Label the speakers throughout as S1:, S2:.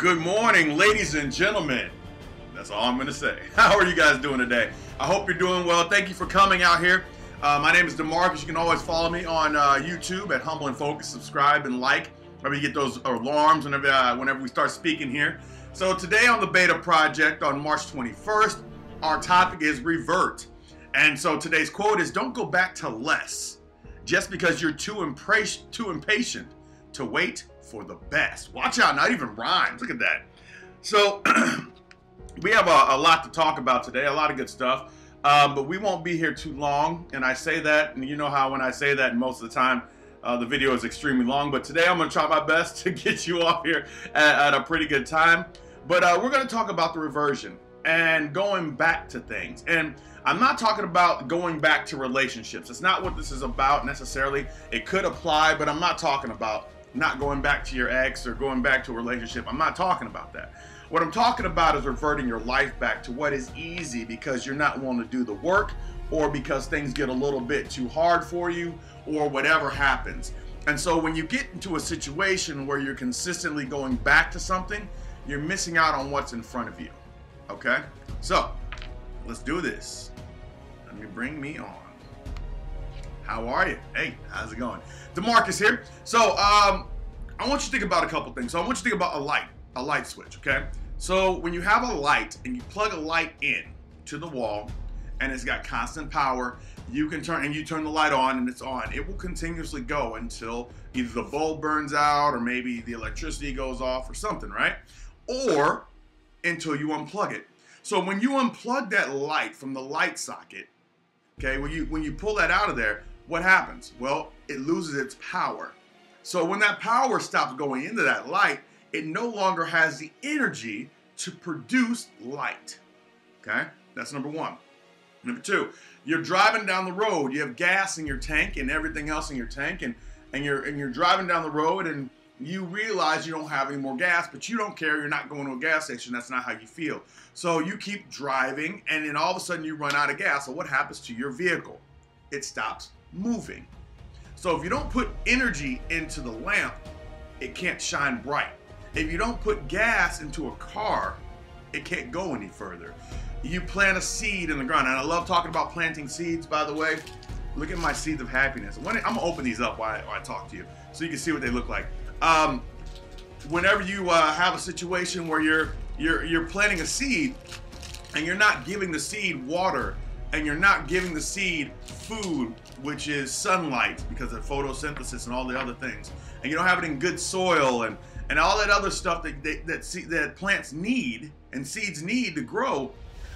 S1: Good morning, ladies and gentlemen. That's all I'm going to say. How are you guys doing today? I hope you're doing well. Thank you for coming out here. My name is DeMarcus. You can always follow me on YouTube at Humble and Focus. Subscribe and like. Maybe you get those alarms whenever we start speaking here. So today on the Beta Project on March 21st, our topic is revert. And so today's quote is, don't go back to less just because you're too impatient to wait for the best. Watch out, not even rhymes. Look at that. So we have a lot to talk about today, a lot of good stuff, but we won't be here too long. And I say that, and you know how when I say that, most of the time the video is extremely long, but today I'm going to try my best to get you off here at a pretty good time. But we're going to talk about the reversion and going back to things. And I'm not talking about going back to relationships. It's not what this is about necessarily. It could apply, but I'm not talking about not going back to your ex or going back to a relationship. I'm not talking about that. What I'm talking about is reverting your life back to what is easy because you're not willing to do the work, or because things get a little bit too hard for you, or whatever happens. And so when you get into a situation where you're consistently going back to something, you're missing out on what's in front of you. Okay? So let's do this. Let me bring me on. How are you? Hey, how's it going? DeMarcus here. So I want you to think about a couple things. So I want you to think about a light switch, okay? So when you have a light and you plug a light in to the wall and it's got constant power, you can turn the light on and it's on. It will continuously go until either the bulb burns out or maybe the electricity goes off or something, right? Or until you unplug it. So when you unplug that light from the light socket, okay, when you pull that out of there, what happens? Well, it loses its power. So when that power stops going into that light, it no longer has the energy to produce light. Okay, that's number one. Number two, you're driving down the road. You have gas in your tank and everything else in your tank, and you're driving down the road and you realize you don't have any more gas, but you don't care. You're not going to a gas station. That's not how you feel. So you keep driving, and then all of a sudden you run out of gas. So what happens to your vehicle? It stops moving. So if you don't put energy into the lamp, it can't shine bright. If you don't put gas into a car, it can't go any further. You plant a seed in the ground, and I love talking about planting seeds, by the way. Look at my seeds of happiness. I'm gonna open these up while I talk to you so you can see what they look like. Whenever you have a situation where you're planting a seed and you're not giving the seed water and you're not giving the seed food, which is sunlight because of photosynthesis and all the other things, and you don't have it in good soil and all that other stuff that plants need and seeds need to grow,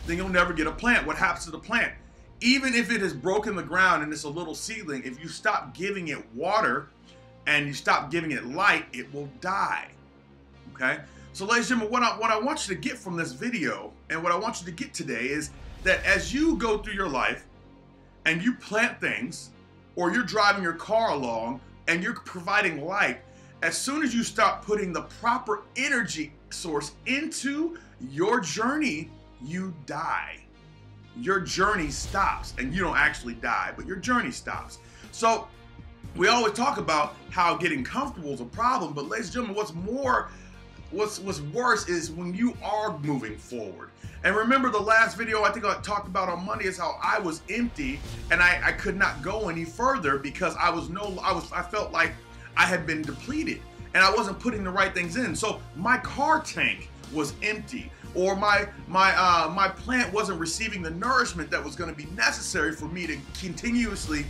S1: then you'll never get a plant. What happens to the plant? Even if it has broken the ground and it's a little seedling, if you stop giving it water and you stop giving it light, it will die. Okay? So ladies and gentlemen, what I want you to get from this video and what I want you to get today is that as you go through your life and you plant things, or you're driving your car along and you're providing light, as soon as you stop putting the proper energy source into your journey, you die. Your journey stops, and you don't actually die, but your journey stops. So we always talk about how getting comfortable is a problem, but ladies and gentlemen, what's worse is when you are moving forward. And remember the last video I think I talked about on Monday is how I was empty and I could not go any further because I felt like I had been depleted and I wasn't putting the right things in. So my car tank was empty, or my plant wasn't receiving the nourishment that was going to be necessary for me to continuously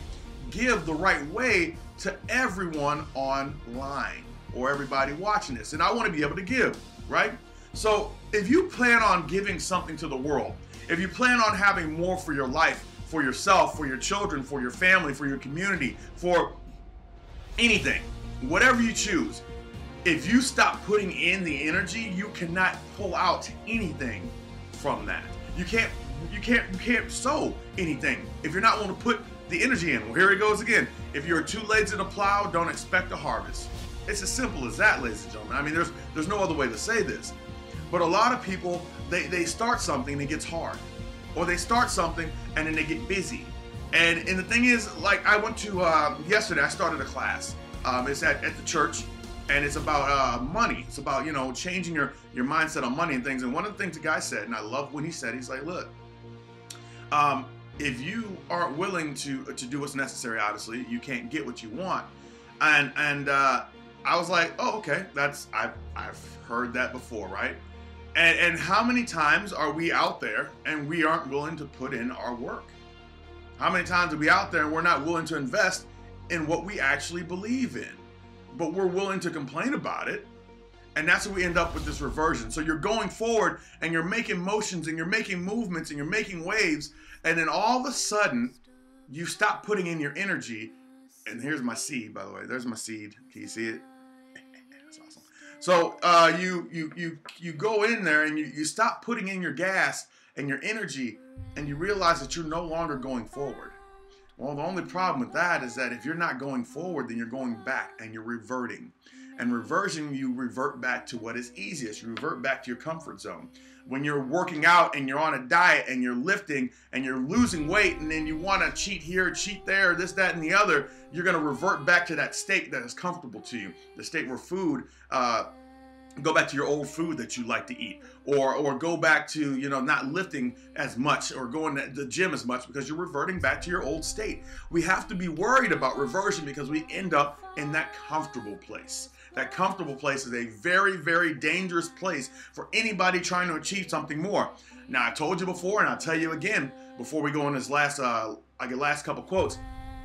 S1: give the right way to everyone online or everybody watching this. And I want to be able to give, right? So if you plan on giving something to the world, if you plan on having more for your life, for yourself, for your children, for your family, for your community, for anything, whatever you choose, if you stop putting in the energy, you cannot pull out anything from that. You can't sow anything if you're not willing to put the energy in. Well, here it goes again. If you're too lazy to plow, don't expect a harvest. It's as simple as that, ladies and gentlemen. I mean, there's no other way to say this. But a lot of people, they start something and it gets hard. Or they start something and then they get busy. And the thing is, like I went to, yesterday I started a class. It's at the church. and it's about money. It's about, you know, changing your mindset on money and things. And one of the things the guy said, and I love when he said, he's like, look, if you aren't willing to do what's necessary, obviously you can't get what you want. And I was like, oh, okay, I've heard that before, right? And how many times are we out there and we aren't willing to put in our work? How many times are we out there and we're not willing to invest in what we actually believe in, but we're willing to complain about it? And that's what we end up with, this reversion. So you're going forward and you're making motions and you're making movements and you're making waves, and then all of a sudden you stop putting in your energy. And here's my seed, by the way. There's my seed. Can you see it? That's awesome. So you go in there and you stop putting in your gas and your energy, and you realize that you're no longer going forward. Well, the only problem with that is that if you're not going forward, then you're going back and you're reverting. And reversion, you revert back to what is easiest. You revert back to your comfort zone. When you're working out and you're on a diet and you're lifting and you're losing weight, and then you want to cheat here, cheat there, this, that, and the other, you're going to revert back to that state that is comfortable to you. The state where food, go back to your old food that you like to eat, or go back to, you know, not lifting as much or going to the gym as much, because you're reverting back to your old state. We have to be worried about reversion because we end up in that comfortable place. That comfortable place is a very, very dangerous place for anybody trying to achieve something more. Now, I told you before, and I'll tell you again before we go on this last couple quotes,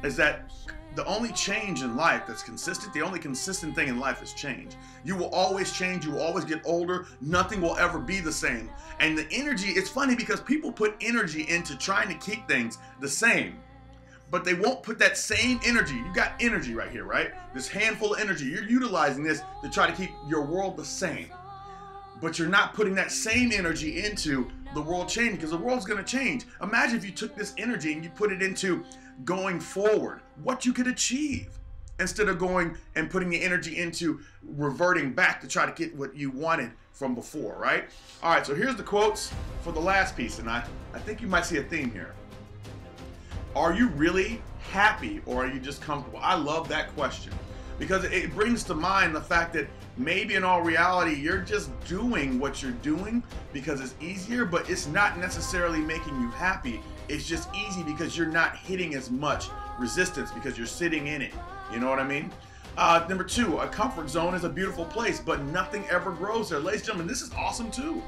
S1: is that the only change in life that's consistent, the only consistent thing in life is change. You will always change. You will always get older. Nothing will ever be the same. And the energy, it's funny because people put energy into trying to keep things the same, but they won't put that same energy. You got energy right here, right? This handful of energy. You're utilizing this to try to keep your world the same, but you're not putting that same energy into the world changing, because the world's going to change. Imagine if you took this energy and you put it into going forward, what you could achieve, instead of going and putting the energy into reverting back to try to get what you wanted from before, right? All right, so here's the quotes for the last piece, and I think you might see a theme here. Are you really happy, or are you just comfortable? I love that question, because it brings to mind the fact that maybe in all reality, you're just doing what you're doing because it's easier, but it's not necessarily making you happy. It's just easy because you're not hitting as much resistance because you're sitting in it. You know what I mean? Number two, a comfort zone is a beautiful place, but nothing ever grows there. Ladies and gentlemen, this is awesome too.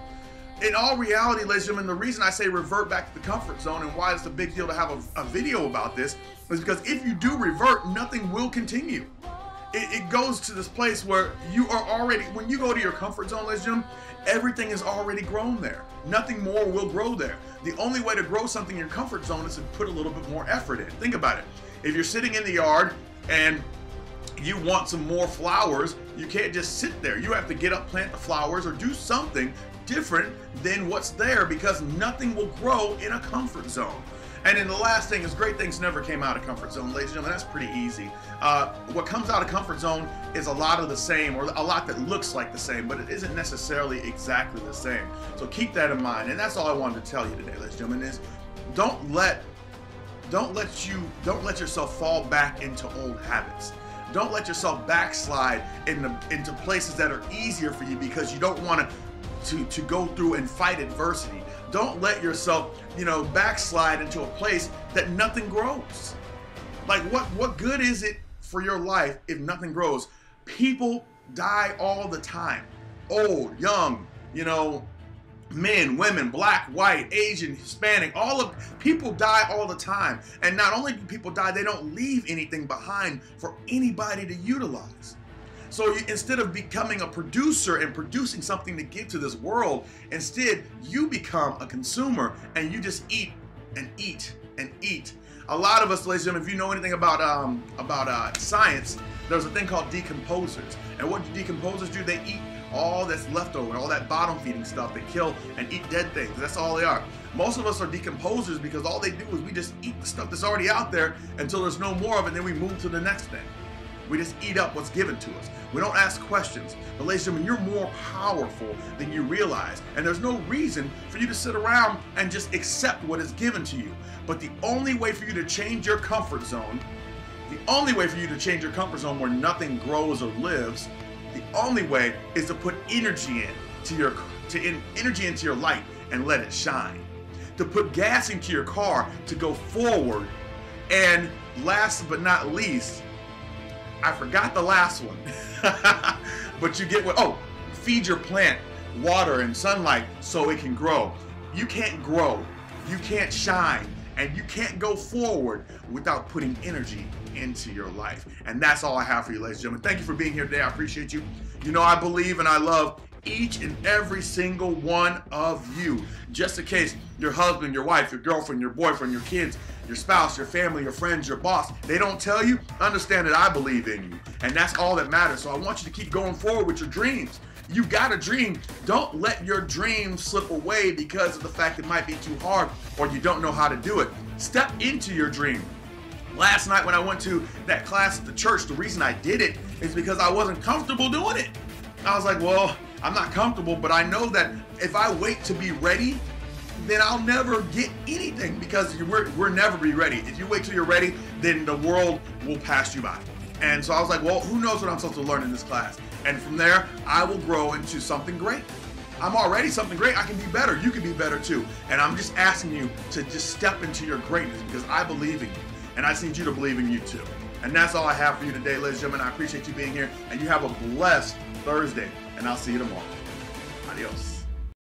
S1: In all reality, ladies and gentlemen, the reason I say revert back to the comfort zone and why it's a big deal to have a video about this is because if you do revert, nothing will continue. It goes to this place where you are already, when you go to your comfort zone, ladies and gentlemen, everything is already grown there. Nothing more will grow there. The only way to grow something in your comfort zone is to put a little bit more effort in. Think about it. If you're sitting in the yard and you want some more flowers, you can't just sit there. You have to get up, plant the flowers, or do something different than what's there, because nothing will grow in a comfort zone. And then the last thing is, great things never came out of comfort zone, ladies and gentlemen. That's pretty easy. What comes out of comfort zone is a lot of the same, or a lot that looks like the same, but it isn't necessarily exactly the same. So keep that in mind. And that's all I wanted to tell you today, ladies and gentlemen, is don't let yourself fall back into old habits. Don't let yourself backslide into places that are easier for you because you don't want to go through and fight adversity. Don't let yourself, backslide into a place that nothing grows. Like what good is it for your life if nothing grows? People die all the time. Old, young, men, women, black, white, Asian, Hispanic, people die all the time. And not only do people die, they don't leave anything behind for anybody to utilize. So instead of becoming a producer and producing something to give to this world, instead you become a consumer and you just eat and eat and eat. A lot of us, ladies and gentlemen, if you know anything about science, there's a thing called decomposers. And what do decomposers do? They eat all that's left over, all that bottom feeding stuff. They kill and eat dead things. That's all they are. Most of us are decomposers because all they do is we just eat the stuff that's already out there until there's no more of it, and then we move to the next thing. We just eat up what's given to us. We don't ask questions. But ladies and gentlemen, you're more powerful than you realize. And there's no reason for you to sit around and just accept what is given to you. But the only way for you to change your comfort zone, where nothing grows or lives, The only way is to put energy energy into your light and let it shine. To put gas into your car to go forward. And last but not least, I forgot the last one. But you get what, feed your plant water and sunlight so it can grow. You can't grow, you can't shine, and you can't go forward without putting energy into your life. And that's all I have for you, ladies and gentlemen. Thank you for being here today. I appreciate you. You know I believe and I love each and every single one of you. Just in case your husband, your wife, your girlfriend, your boyfriend, your kids, your spouse, your family, your friends, your boss, they don't tell you, understand that I believe in you. And that's all that matters. So I want you to keep going forward with your dreams. You got a dream. Don't let your dream slip away because of the fact it might be too hard or you don't know how to do it. Step into your dream. Last night when I went to that class at the church, the reason I did it is because I wasn't comfortable doing it. I was like, well, I'm not comfortable, but I know that if I wait to be ready, then I'll never get anything because we're never be ready. If you wait till you're ready, then the world will pass you by. And so I was like, well, who knows what I'm supposed to learn in this class? And from there, I will grow into something great. I'm already something great. I can be better. You can be better too. And I'm just asking you to just step into your greatness because I believe in you. And I just need you to believe in you too. And that's all I have for you today, ladies and gentlemen. I appreciate you being here. And you have a blessed Thursday. And I'll see you tomorrow. Adios.